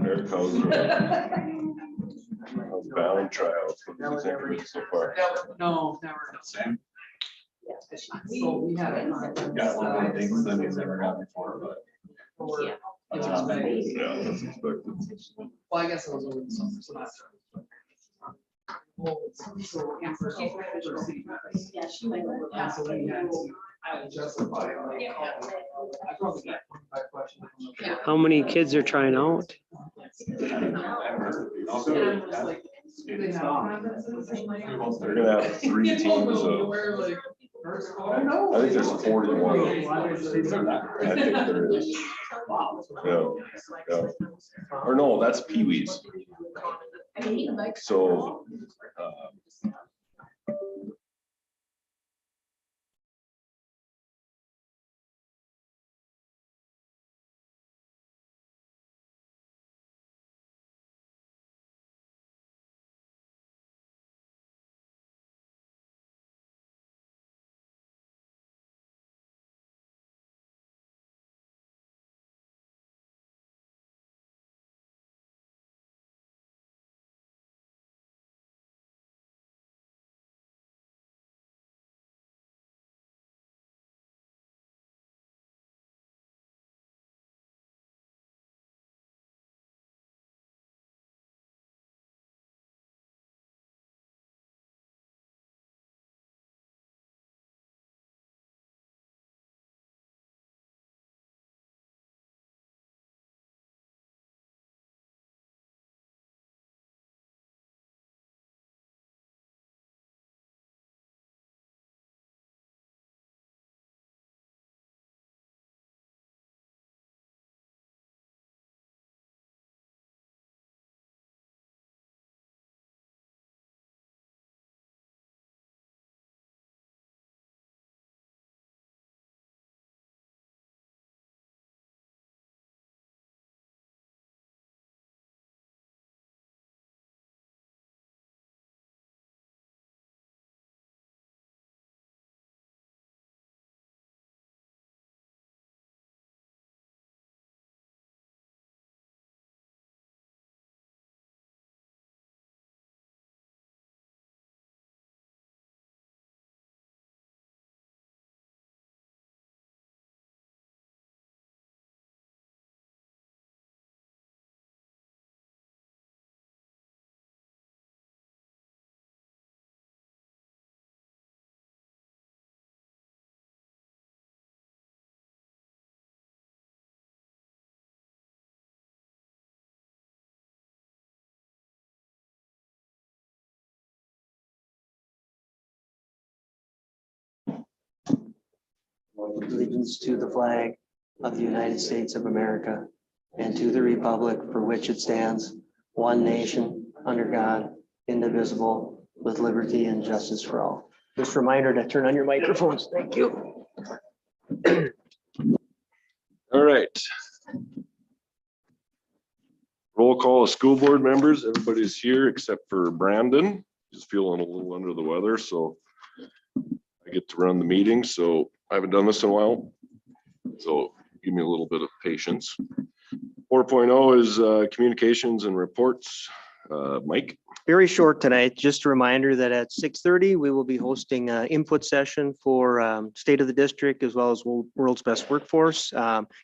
Eric, how's Bound trials? What do you think of it so far? No, never. Same. So we had it. Got a lot of things that he's never got before, but. Yeah. Yeah, that's expected. Well, I guess it was over the summer, so that's. So Amber. Yeah, she might. And so we had to justify. Like, I probably got 25 questions. Yeah. How many kids are trying out? And I'm just like, do they have conferences? They're gonna have 3 teams of, I think there's 41. I think there is. Yeah, yeah. Or no, that's Pee-wees. So, Allegiance to the flag of the United States of America and to the republic for which it stands, one nation, under God, indivisible, with liberty and justice for all. Just a reminder to turn on your microphones. Thank you. all right. Roll call of school board members. Everybody's here except for Brandon. He's feeling a little under the weather, so I get to run the meeting. So I haven't done this in a while. So give me a little bit of patience. 4.0 is communications and reports. Mike. Very short tonight. Just a reminder that at 6:30, we will be hosting an input session for state of the district as well as world's best workforce.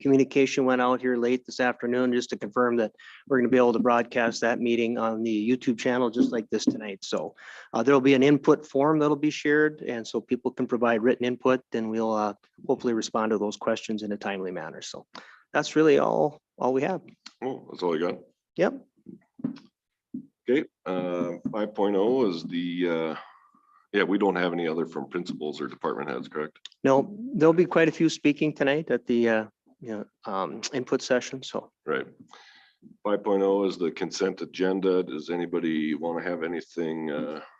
Communication went out here late this afternoon just to confirm that we're going to be able to broadcast that meeting on the YouTube channel just like this tonight. So there'll be an input form that'll be shared, and so people can provide written input, and we'll hopefully respond to those questions in a timely manner. So that's really all we have. Oh, that's all I got. Yep. Okay, 5.0 is the, yeah, we don't have any other from principals or department heads, correct? No, there'll be quite a few speaking tonight at the input session. So Right. 5.0 is the consent agenda. Does anybody want to have anything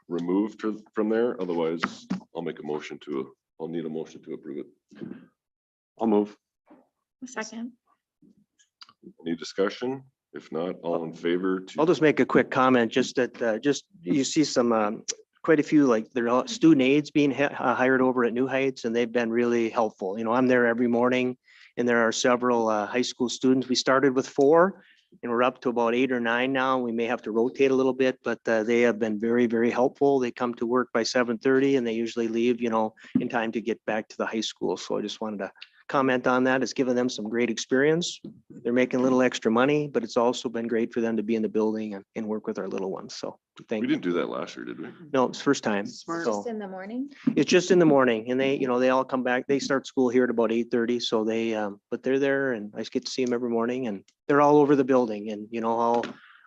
removed from there? Otherwise, I'll make a motion to, I'll need a motion to approve it. I'll move. A second. Any discussion? If not, all in favor to. I'll just make a quick comment, just that, you see some, quite a few, like there are student aides being hired over at New Heights, and they've been really helpful. You know, I'm there every morning and there are several high school students. We started with 4 And we're up to about 8 or 9 now. We may have to rotate a little bit, but they have been very, very helpful. They come to work by 7:30 and they usually leave, in time to get back to the high school. So I just wanted to comment on that. It's given them some great experience. They're making a little extra money, but it's also been great for them to be in the building and work with our little ones. So We thank you. didn't do that last year, did we? No, it's first time. Smart. So Just in the morning? it's just in the morning and they all come back. They start school here at about 8:30. So but they're there and I just get to see them every morning and they're all over the building and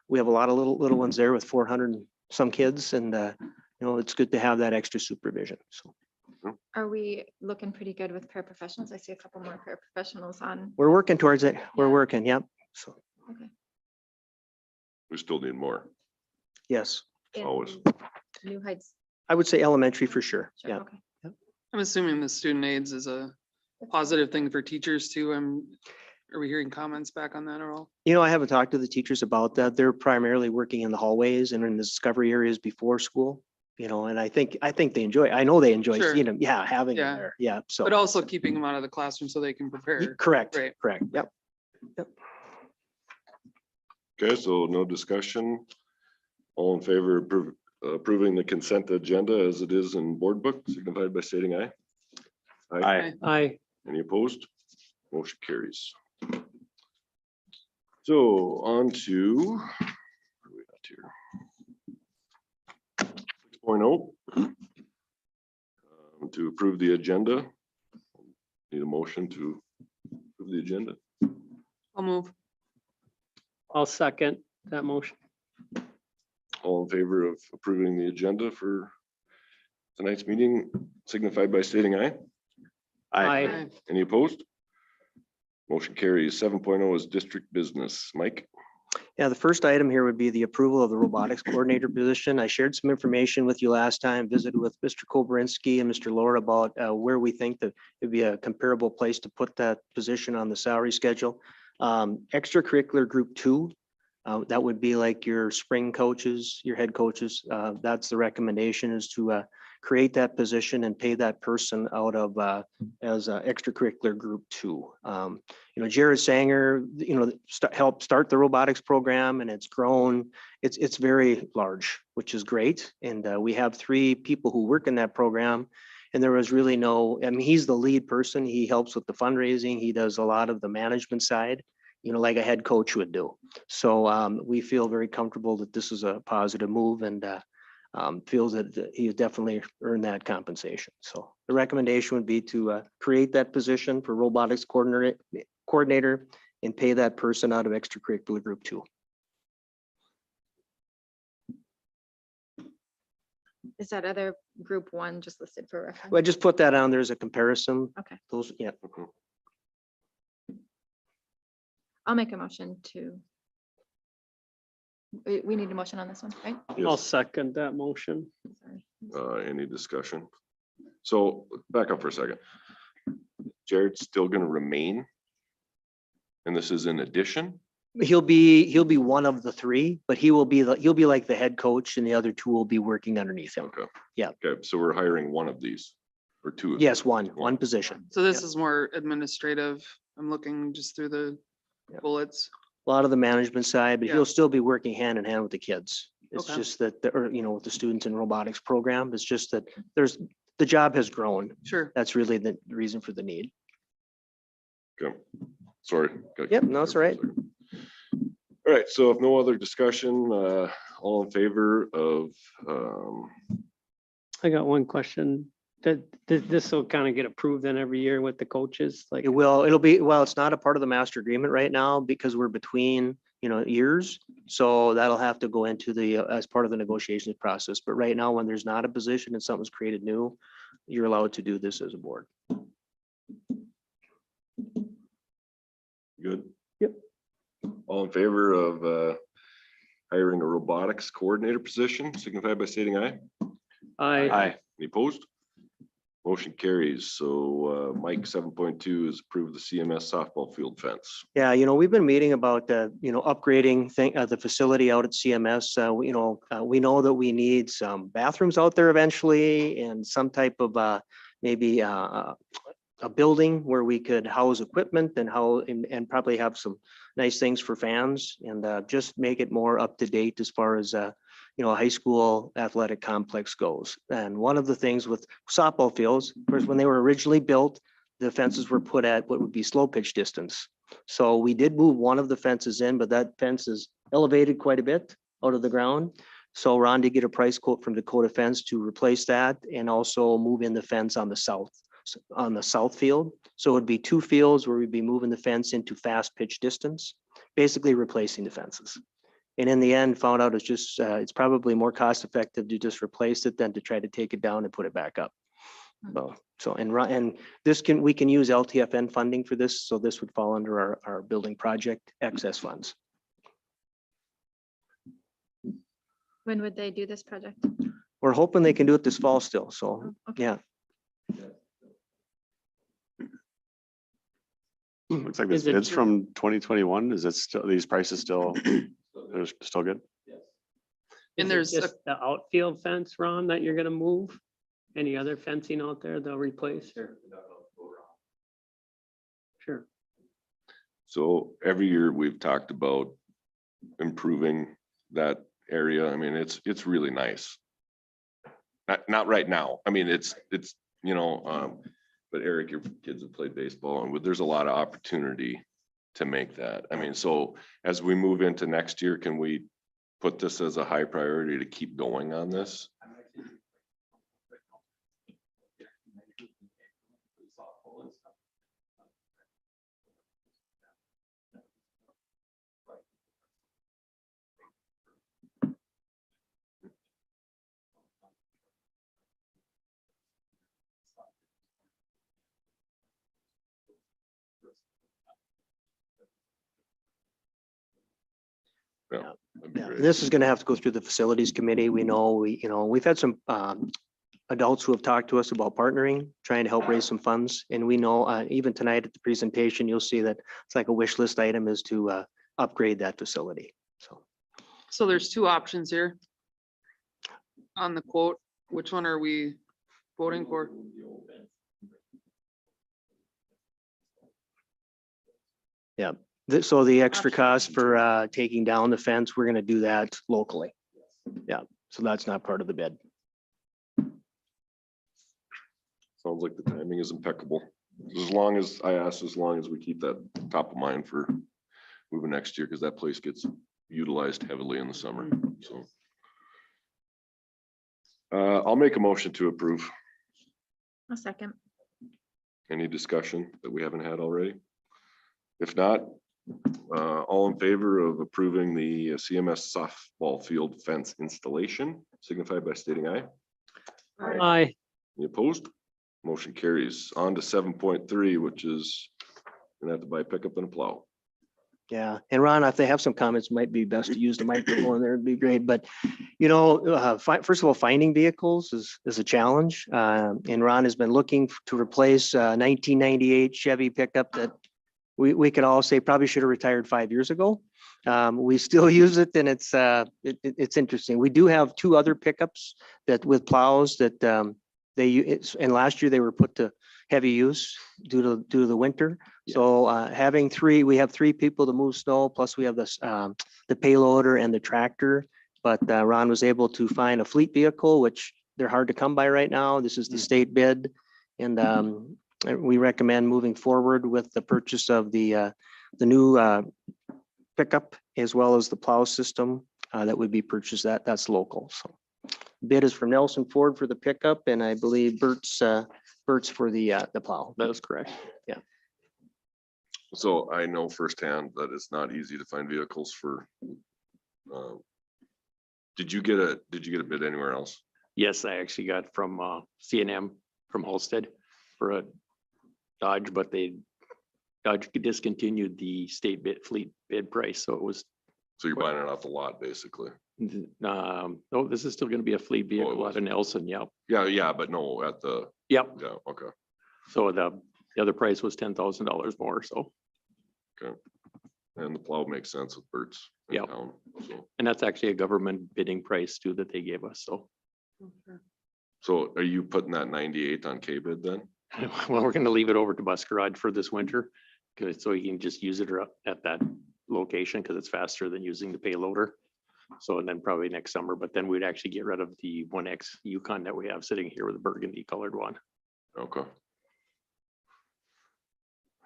we have a lot of little ones there with 400 and some kids and it's good to have that extra supervision. So Are we looking pretty good with paraprofessionals? I see a couple more paraprofessionals on. we're working towards it. We're Yeah. working. Yep. So We still need more. yes, in Always. New Heights. I would say elementary for sure. Sure, Yeah. okay. I'm assuming the student aids is a positive thing for teachers too. Are we hearing comments back on that at all? I haven't talked to the teachers about that. They're primarily working in the hallways and in the discovery areas before school. And I think they enjoy, I know they enjoy Sure. seeing them. Yeah, having them Yeah. there. Yeah. So. But also keeping them out of the classroom so they can prepare. Correct, Right. correct. Yep. Okay, so no discussion. All in favor of approving the consent agenda as it is in board book, signified by stating aye. Aye. Aye. Any opposed? Motion carries. So on to, where are we at here? 6.0. To approve the agenda. Need a motion to approve the agenda. I'll move. I'll second that motion. All in favor of approving the agenda for tonight's meeting, signified by stating aye. Aye. Any opposed? Motion carries. 7.0 is district business. Mike? Yeah, the first item here would be the approval of the robotics coordinator position. I shared some information with you last time, visited with Mr. Kobrinski and Mr. Lord about where we think that it'd be a comparable place to put that position on the salary schedule. Extracurricular group 2, that would be like your spring coaches, your head coaches. That's the recommendation, is to create that position and pay that person out of as a extracurricular group 2. Jared Sanger, helped start the robotics program and it's grown. It's very large, which is great. And we have 3 people who work in that program. And there was really he's the lead person. He helps with the fundraising. He does a lot of the management side, like a head coach would do. So we feel very comfortable that this is a positive move and feels that he has definitely earned that compensation. So the recommendation would be to create that position for robotics coordinator and pay that person out of extracurricular group 2. Is that other group 1 just listed for reference? Well, I just put that on there as a comparison. Okay. Those, yeah. I'll make a motion to. We need a motion on this one, right? I'll Yes. second that motion. Sorry. Any discussion? So back up for a second. Jared's still gonna remain? And this is in addition? He'll be one of the 3, but he'll be like the head coach and the other 2 will be working underneath him. Okay. Yeah. Okay, so we're hiring one of these or 2? of Yes, these? one position. So this is more administrative. I'm looking just through the Yeah. bullets. A lot of the management side, but Yeah. he'll still be working hand in hand with the kids. It's Okay. just that, with the students in robotics program, it's just that the job has grown. Sure. That's really the reason for the need. Okay, sorry. Yep, no, that's all right. All right, so if no other discussion, all in favor of, I got one question. This will kind of get approved then every year with the coaches, like, It's not a part of the master agreement right now because we're between, years. So that'll have to go into as part of the negotiations process. But right now, when there's not a position and something's created new, you're allowed to do this as a board. good? Yep. All in favor of hiring a robotics coordinator position, signified by stating aye. I, Any opposed? Motion carries. So Mike, 7.2 is approve the CMS softball field fence. Yeah, we've been meeting about, upgrading the facility out at CMS. We know that we need some bathrooms out there eventually and some type of maybe a building where we could house equipment and probably have some nice things for fans and just make it more up to date as far as a high school athletic complex goes. And one of the things with softball fields, of course, when they were originally built, the fences were put at what would be slow pitch distance. So we did move one of the fences in, but that fence is elevated quite a bit out of the ground. So Ron did get a price quote from Dakota Fence to replace that and also move in the fence on the south field. So it would be 2 fields where we'd be moving the fence into fast pitch distance, basically replacing the fences. And in the end, found out it's just, it's probably more cost effective to just replace it than to try to take it down and put it back up. And we can use LTFN funding for this. So this would fall under our building project excess funds. When would they do this project? We're hoping they can do it this fall still. So, Oh, okay. yeah. Looks like this Is it- bid's from 2021. Is it still, these prices still, they're still good? And Is it there's a- just the outfield fence, Ron, that you're gonna move? Any other fencing out there they'll replace or? Sure. So every year we've talked about improving that area. I mean, it's really nice. Not right now. I mean, it's, but Eric, your kids have played baseball and there's a lot of opportunity to make that. I mean, so as we move into next year, can we put this as a high priority to keep going on this? Yeah. that'd be Yeah, great. this is gonna have to go through the facilities committee. We know, we've had some adults who have talked to us about partnering, trying to help raise some funds. And we know, even tonight at the presentation, you'll see that it's like a wish list item is to upgrade that facility. So there's 2 options here. On the quote, which one are we voting for? So the extra cost for taking down the fence, we're gonna do that locally. Yeah, so that's not part of the bid. Sounds like the timing is impeccable. As long as we keep that top of mind for moving next year, because that place gets utilized heavily in the summer, so. I'll make a motion to approve. A second. Any discussion that we haven't had already? If not, all in favor of approving the CMS softball field fence installation, signify by stating aye. Aye. Any opposed? Motion carries. On to 7.3, which is gonna have to buy a pickup and a plow. Yeah, and Ron, if they have some comments, might be best to use the microphone there, it'd be great, but first of all, finding vehicles is a challenge. And Ron has been looking to replace 1998 Chevy pickup that we could all say probably should have retired 5 years ago. We still use it and it's interesting. We do have 2 other pickups that with plows that and last year they were put to heavy use due to the winter. So having 3, we have 3 people to move snow, plus we have this the payloader and the tractor. But Ron was able to find a fleet vehicle, which they're hard to come by right now. This is the state bid. And we recommend moving forward with the purchase of the new pickup as well as the plow system that would be purchased. That's local. So bid is from Nelson Ford for the pickup, and I believe Bert's for the plow. That is correct. So I know firsthand that it's not easy to find vehicles for. Did you get a bid anywhere else? Yes, I actually got from CNM from Holstead for a Dodge, but Dodge discontinued the state bid fleet bid price, so it was, So you're buying it off the lot, basically. oh, this is still gonna be a fleet vehicle was. out of Nelson, yep, Yeah, but no, at the, yep. yeah, okay. So the other price was $10,000 more, so, And the plow makes sense with Bert's in Yep. town, so. and that's actually a government bidding price too that they gave us, so. So are you putting that 98 on K-bid then? Well, we're gonna leave it over to Bus Garage for this winter, 'cause so you can just use it at that location because it's faster than using the payloader. So, and then probably next summer, but then we'd actually get rid of the 1X Yukon that we have sitting here with the burgundy colored one. Okay.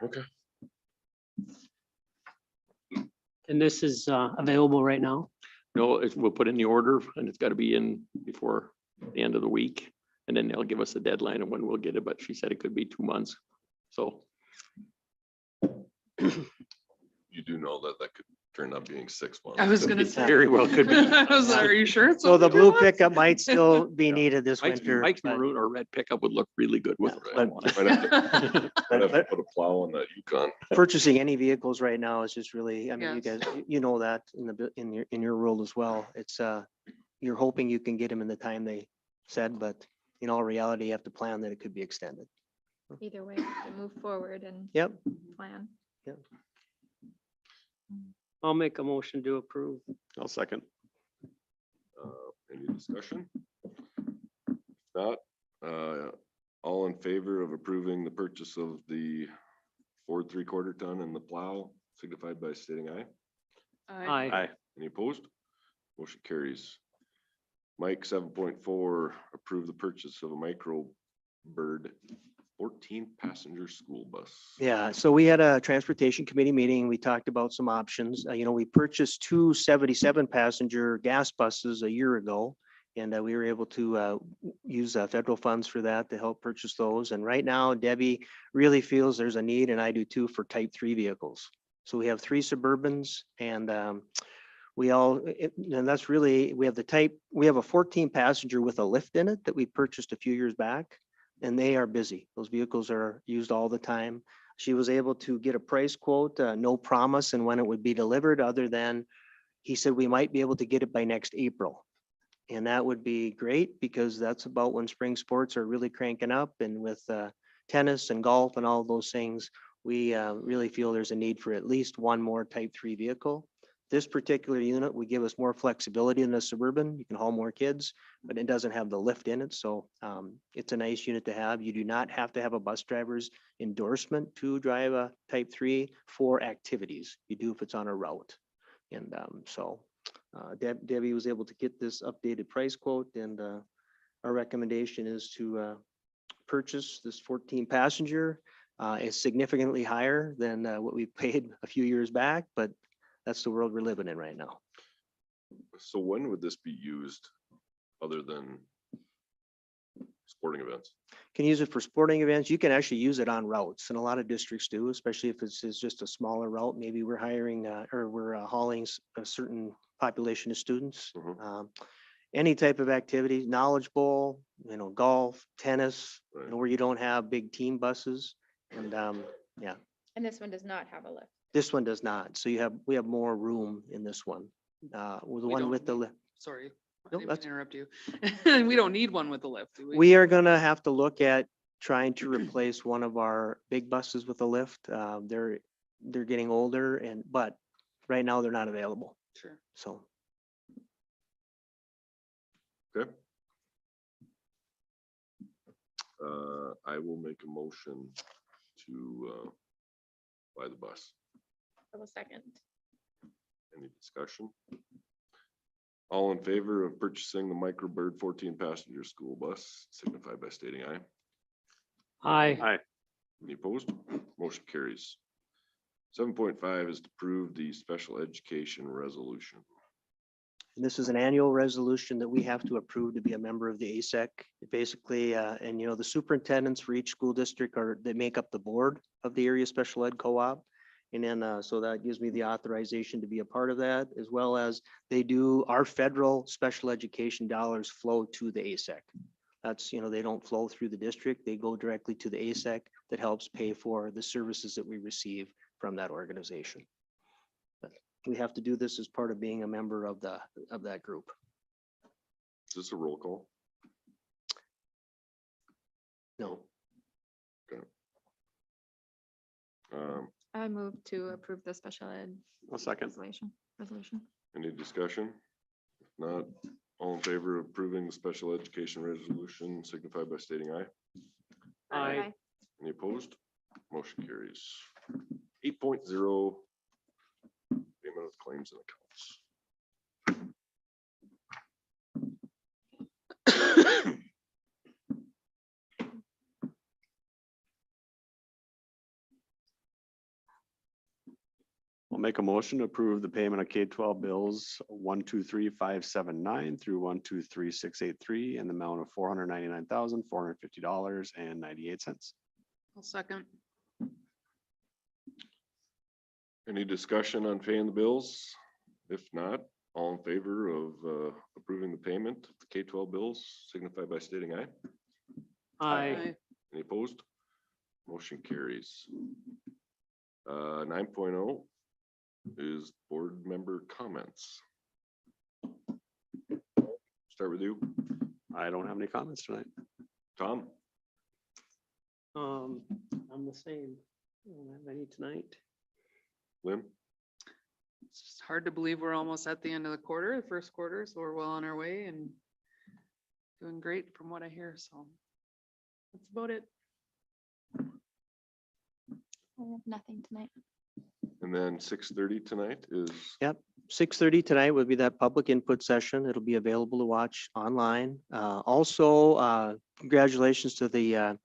Okay. And this is available right now? No, we'll put in the order and it's got to be in before the end of the week. And then they'll give us a deadline of when we'll get it, but she said it could be 2 months. So You do know that that could turn out being 6 months. I was gonna it say. very well could be. I was like, are you sure? it's So the only 2 blue months? pickup might still be Yeah. needed this Mike's winter. Mike's but- maroon or red pickup would look really good with Yeah, it. but- Might have to might have to but put a plow on that Yukon. Purchasing any vehicles right now is just really, I mean, you Yes. guys, you know that in your world as well. It's you're hoping you can get them in the time they said, but in all reality, you have to plan that it could be extended. Either way, to move forward and Yep. plan. I'll make a motion to approve. I'll second. Any discussion? If not, all in favor of approving the purchase of the Ford 3/4 ton and the plow signified by stating aye. Aye. Aye. Any opposed? Motion carries. Mike, 7.4, approve the purchase of a micro bird 14-passenger school bus. Yeah, so we had a transportation committee meeting. We talked about some options. We purchased two 77-passenger gas buses a year ago. And we were able to use federal funds for that to help purchase those. And right now Debbie really feels there's a need, and I do too, for type 3 vehicles. So we have 3 Suburbans and and that's really, we have a 14-passenger with a lift in it that we purchased a few years back. And they are busy. Those vehicles are used all the time. She was able to get a price quote, no promise and when it would be delivered, other than he said we might be able to get it by next April. And that would be great because that's about when spring sports are really cranking up, and with tennis and golf and all those things, we really feel there's a need for at least one more type 3 vehicle. This particular unit would give us more flexibility in the Suburban. You can haul more kids, but it doesn't have the lift in it. So it's a nice unit to have. You do not have to have a bus driver's endorsement to drive a type 3 for activities. You do if it's on a route. And Debbie was able to get this updated price quote, and our recommendation is to purchase this 14-passenger. It's significantly higher than what we paid a few years back, but that's the world we're living in right now. So when would this be used other than sporting events? Can use it for sporting events. You can actually use it on routes, and a lot of districts do, especially if it's just a smaller route. Maybe we're hiring or we're hauling a certain population of students. Mhm. Any type of activity, Knowledge Bowl, golf, tennis, Right. where you don't have big team buses. And yeah, And this one does not have a lift. this one does not. So we have more room in this one. With the We one don't with the need- lift. Sorry. I No, didn't mean that's- to interrupt you. We don't need one with a lift, do we? We are gonna have to look at trying to replace one of our big buses with a lift. They're getting older but right now they're not available. Sure. So Okay. I will make a motion to buy the bus. I will second. Any discussion? All in favor of purchasing the Microbird 14-passenger school bus signify by stating aye. Aye. Any opposed? Motion carries. 7.5 is to approve the special education resolution. and this is an annual resolution that we have to approve to be a member of the ASEC. Basically, the superintendents for each school district they make up the board of the area special ed co-op. And then, so that gives me the authorization to be a part of that, as well as our federal special education dollars flow to the ASEC. That's, they don't flow through the district. They go directly to the ASEC that helps pay for the services that we receive from that organization. But we have to do this as part of being a member of that group. Is this a roll call? No, I move to approve the special ed I'll second. resolution. Any discussion? If not, all in favor of approving the special education resolution signify by stating aye. Aye. Any opposed? Motion carries. 8.0 with claims and accounts. I'll make a motion to approve the payment of K-12 bills 123,579 through 123,683 in the amount of $499,450.98. I'll second. Any discussion on paying the bills? If not, all in favor of approving the payment of the K-12 bills, signify by stating aye. I, Any opposed? Motion carries. 9.0 is board member comments. Start with you, I don't have any comments tonight. Tom. I'm the same. I don't have any tonight. Lynn. It's just hard to believe we're almost at the end of the quarter, the first quarter, so we're well on our way and doing great from what I hear, so that's about it. I have nothing tonight. And then 6:30 tonight is, 6:30 tonight would be that public input session. It'll be available to watch online. Also, congratulations to the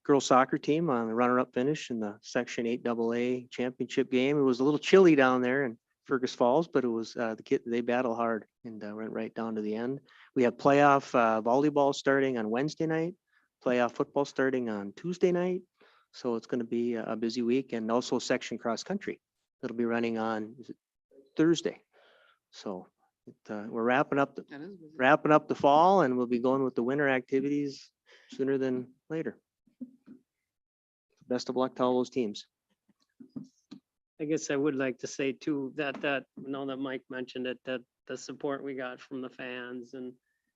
girls soccer team on the runner-up finish in the Section 8 AA championship game. It was a little chilly down there in Fergus Falls, but it was the kid, they battle hard and went right down to the end. We have playoff volleyball starting on Wednesday night, playoff football starting on Tuesday night. So it's going to be a busy week, and also section cross country. That'll be running on is it Thursday. So we're wrapping up That is busy. the fall, and we'll be going with the winter activities sooner than later. Best of luck to all those teams. I guess I would like to say too, that now that Mike mentioned it, that the support we got from the fans and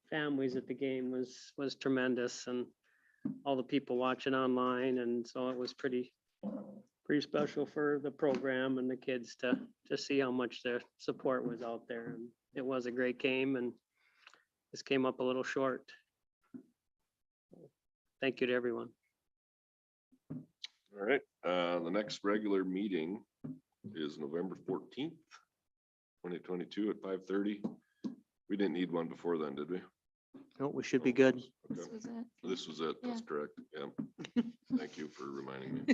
families at the game was tremendous, and all the people watching online, and so it was pretty special for the program and the kids to see how much their support was out there. And it was a great game, and this came up a little short. Thank you to everyone. all right, the next regular meeting is November 14th, 2022 at 5:30. We didn't need one before then, did we? No, we should be good. Okay. This was it. This was it, that's Yeah. correct, yeah. Thank you for reminding me.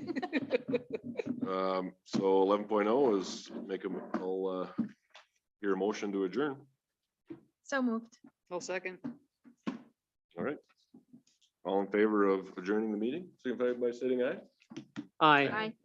So 11.0 is I'll hear a motion to adjourn. So moved. I'll second. All right. All in favor of adjourning the meeting, signify by stating aye. Aye. Bye.